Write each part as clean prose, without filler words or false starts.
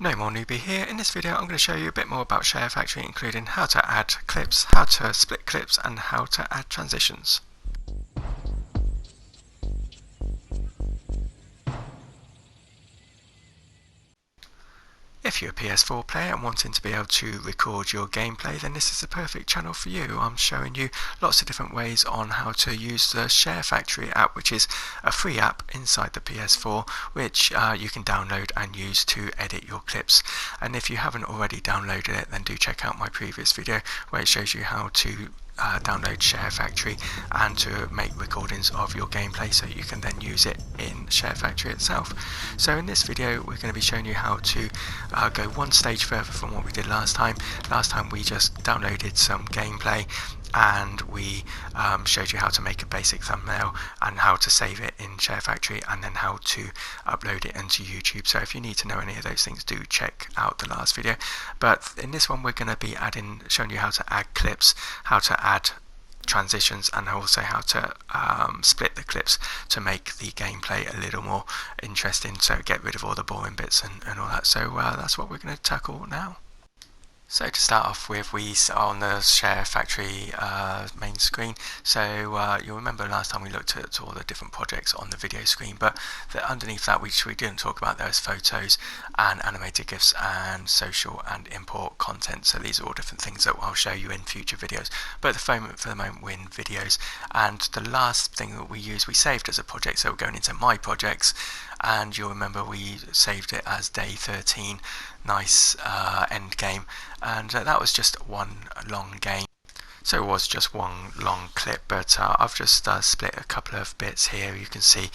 NoMoreNoobie here. In this video I'm going to show you a bit more about Sharefactory, including how to add clips, how to split clips and how to add transitions. If you're a PS4 player and wanting to be able to record your gameplay, then this is the perfect channel for you. I'm showing you lots of different ways on how to use the Sharefactory app, which is a free app inside the PS4 which you can download and use to edit your clips. And if you haven't already downloaded it, then do check out my previous video where it shows you how to download Sharefactory and to make recordings of your gameplay so you can then use it in Sharefactory itself. So in this video we're going to be showing you how to go one stage further from what we did last time. Last time we just downloaded some gameplay and we showed you how to make a basic thumbnail and how to save it in Sharefactory and then how to upload it into YouTube. So if you need to know any of those things, do check out the last video. But in this one we're going to be showing you how to add clips, how to add transitions, and also how to split the clips to make the gameplay a little more interesting, so get rid of all the boring bits and all that. So that's what we're going to tackle now. So to start off with, we are on the Sharefactory main screen. So you'll remember last time we looked at all the different projects on the video screen, but underneath that which we didn't talk about, there's photos and animated GIFs and social and import content. So these are all different things that I'll show you in future videos, but for the moment we're in videos. And the last thing that we saved as a project, so we're going into my projects, and you'll remember we saved it as day 13. Nice end game, and that was just one long game. So it was just one long clip, but I've just split a couple of bits here. You can see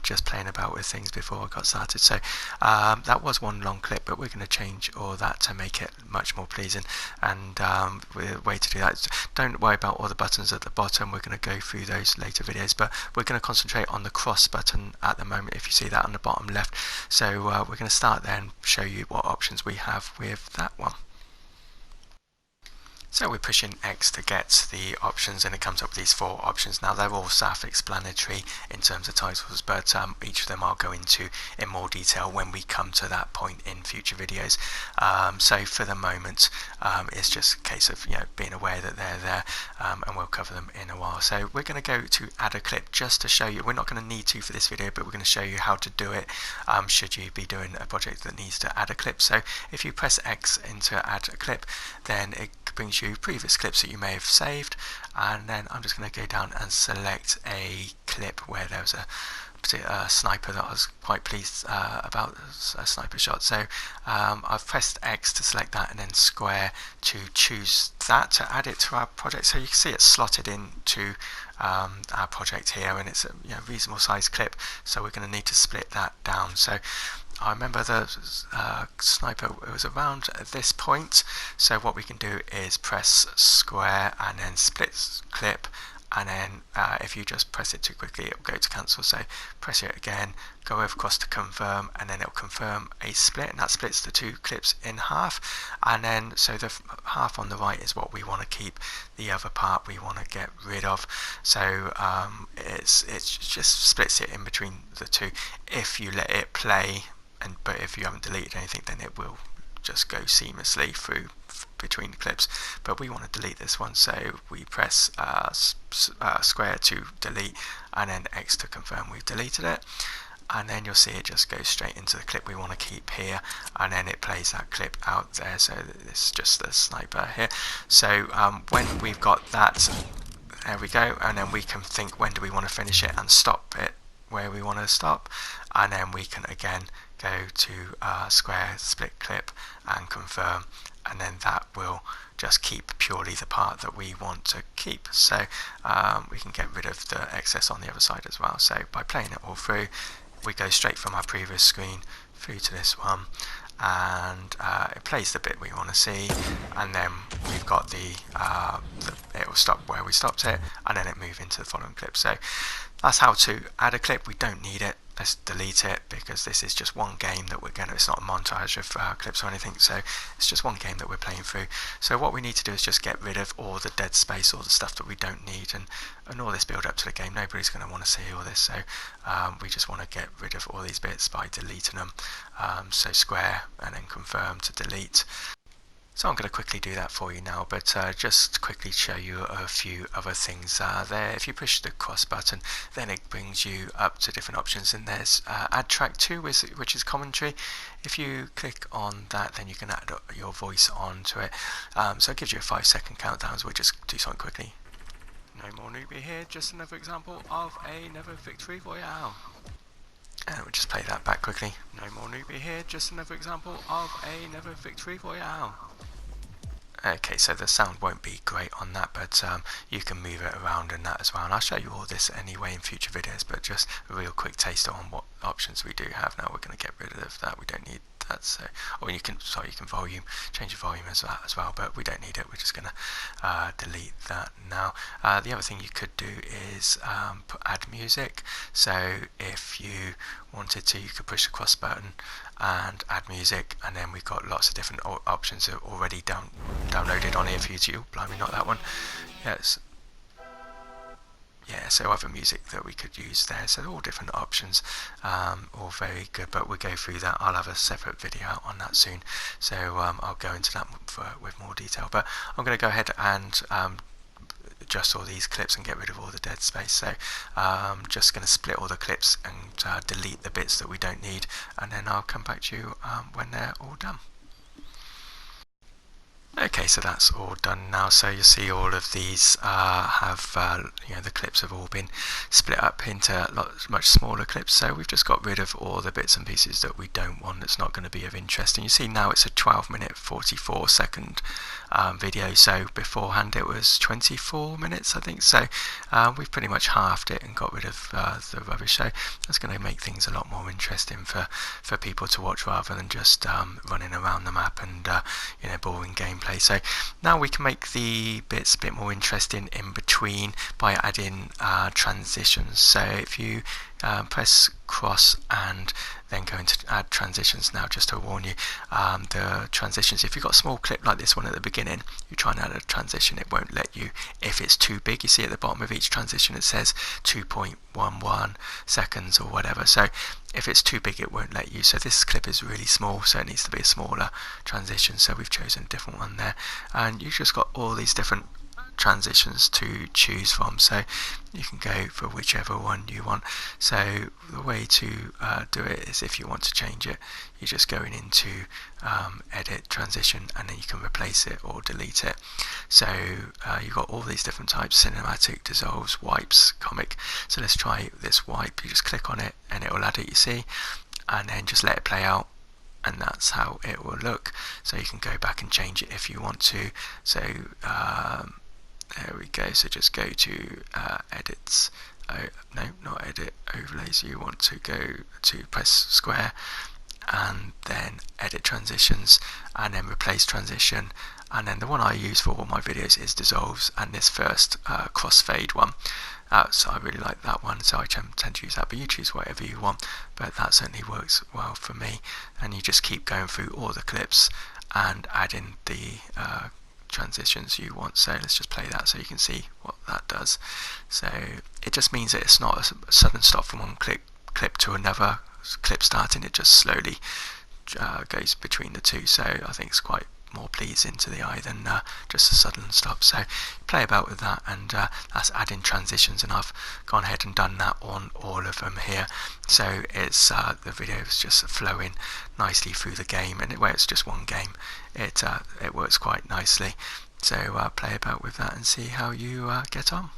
just playing about with things before I got started. So that was one long clip, but we're going to change all that to make it much more pleasing. And the way to do that is, don't worry about all the buttons at the bottom. We're going to go through those later videos, but we're going to concentrate on the cross button at the moment, if you see that on the bottom left. So we're going to start there and show you what options we have with that one. So we're pushing X to get the options, and it comes up with these 4 options. Now they're all self-explanatory in terms of titles, but each of them I'll go into in more detail when we come to that point in future videos. So for the moment it's just a case of being aware that they're there, and we'll cover them in a while. So we're going to go to add a clip just to show you. We're not going to need to for this video, but we're going to show you how to do it should you be doing a project that needs to add a clip. So if you press X into add a clip, then it brings you previous clips that you may have saved, and then I'm just going to go down and select a clip where there was a particular sniper that I was quite pleased about, a sniper shot. So I've pressed X to select that and then square to choose that to add it to our project. So you can see it's slotted into our project here, and it's a reasonable size clip, so we're going to need to split that down. So I remember the sniper, it was around this point, so what we can do is press square and then split clip, and then if you just press it too quickly it will go to cancel. So press it again, go over across to confirm, and then it will confirm a split, and that splits the 2 clips in half. And then so the half on the right is what we want to keep, the other part we want to get rid of. So it just splits it in between the 2 if you let it play. But if you haven't deleted anything, then it will just go seamlessly through between clips. But we want to delete this one, so we press square to delete and then X to confirm we've deleted it. And then you'll see it just goes straight into the clip we want to keep here, and then it plays that clip out there. So this is just the sniper here. So when we've got that, there we go, and then we can think, when do we want to finish it, and stop it where we want to stop. And then we can again go to square, split clip and confirm, and then that will just keep purely the part that we want to keep. So we can get rid of the excess on the other side as well. So by playing it all through, we go straight from our previous screen through to this one, and it plays the bit we want to see, and then we've got it will stop where we stopped it, and then it move into the following clip. So that's how to add a clip. We don't need it let's delete it, because this is just one game that we're going to, it's not a montage of clips or anything, so it's just one game that we're playing through. So what we need to do is just get rid of all the dead space, all the stuff that we don't need, and all this build up to the game. Nobody's going to want to see all this, so we just want to get rid of all these bits by deleting them. So square and then confirm to delete. So I'm going to quickly do that for you now, but just quickly show you a few other things there. If you push the cross button, then it brings you up to different options, and there's add track 2, which is commentary. If you click on that, then you can add your voice onto it. So it gives you a 5-second countdown, so we'll just do something quickly. NoMoreNoobie here, just another example of another victory royale. And we'll just play that back quickly. NoMoreNoobie here, just another example of another victory royale. Okay, so the sound won't be great on that, but you can move it around and that as well. And I'll show you all this anyway in future videos, but just a real quick taster on what options we do have now. We're going to get rid of that. We don't need that. So, or you can change the volume as well, but we don't need it. We're just going to delete that now. The other thing you could do is add music. So if you wanted to, you could push the cross button and add music, and then we've got lots of different options already downloaded on here for you to, blimey, not that one, yes, yeah, so other music that we could use there, so all different options, all very good, but we'll go through that. I'll have a separate video out on that soon, so I'll go into that with more detail, but I'm going to go ahead and adjust all these clips and get rid of all the dead space. So I'm just going to split all the clips and delete the bits that we don't need, and then I'll come back to you when they're all done. Okay, so that's all done now. So you see all of these have, the clips have all been split up into much smaller clips. So we've just got rid of all the bits and pieces that we don't want, that's not going to be of interest. And you see now it's a 12-minute 44-second video. So beforehand it was 24 minutes, I think. So we've pretty much halved it and got rid of the rubbish. So that's going to make things a lot more interesting for people to watch, rather than just running around the map and boring gameplay. So now we can make the bits a bit more interesting in between by adding transitions. So if you press cross and then go into add transitions now, just to warn you, the transitions, if you've got a small clip like this one at the beginning, you try and add a transition, it won't let you if it's too big. You see at the bottom of each transition it says 2.11 seconds or whatever, so if it's too big it won't let you. So this clip is really small, so it needs to be a smaller transition, so we've chosen a different one there, and you've just got all these different transitions to choose from, so you can go for whichever one you want. So the way to do it is, if you want to change it, you're just going into edit transition, and then you can replace it or delete it. So you've got all these different types: cinematic, dissolves, wipes, comic. So let's try this wipe. You just click on it and it will add it, you see, and then just let it play out, and that's how it will look. So you can go back and change it if you want to. So there we go. So just go to edits, no, not edit, overlays. You want to go to press square and then edit transitions, and then replace transition, and then the one I use for all my videos is dissolves, and this first crossfade one. So I really like that one, so I tend to use that, but you choose whatever you want, but that certainly works well for me. And you just keep going through all the clips and adding the transitions you want. So let's just play that so you can see what that does. So it just means that it's not a sudden stop from one clip to another clip starting, it just slowly goes between the two, so I think it's quite more pleasing to the eye than just a sudden stop. So play about with that, and that's adding transitions, and I've gone ahead and done that on all of them here. So it's the video is just flowing nicely through the game, and where it's just one game, it works quite nicely. So play about with that and see how you get on.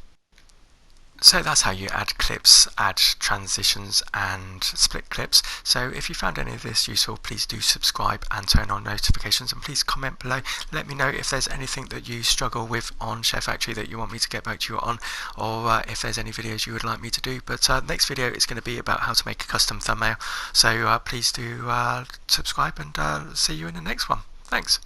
So that's how you add clips, add transitions and split clips. So if you found any of this useful, please do subscribe and turn on notifications, and please comment below. Let me know if there's anything that you struggle with on Sharefactory that you want me to get back to you on, or if there's any videos you would like me to do. But next video is going to be about how to make a custom thumbnail. So please do subscribe, and see you in the next one. Thanks.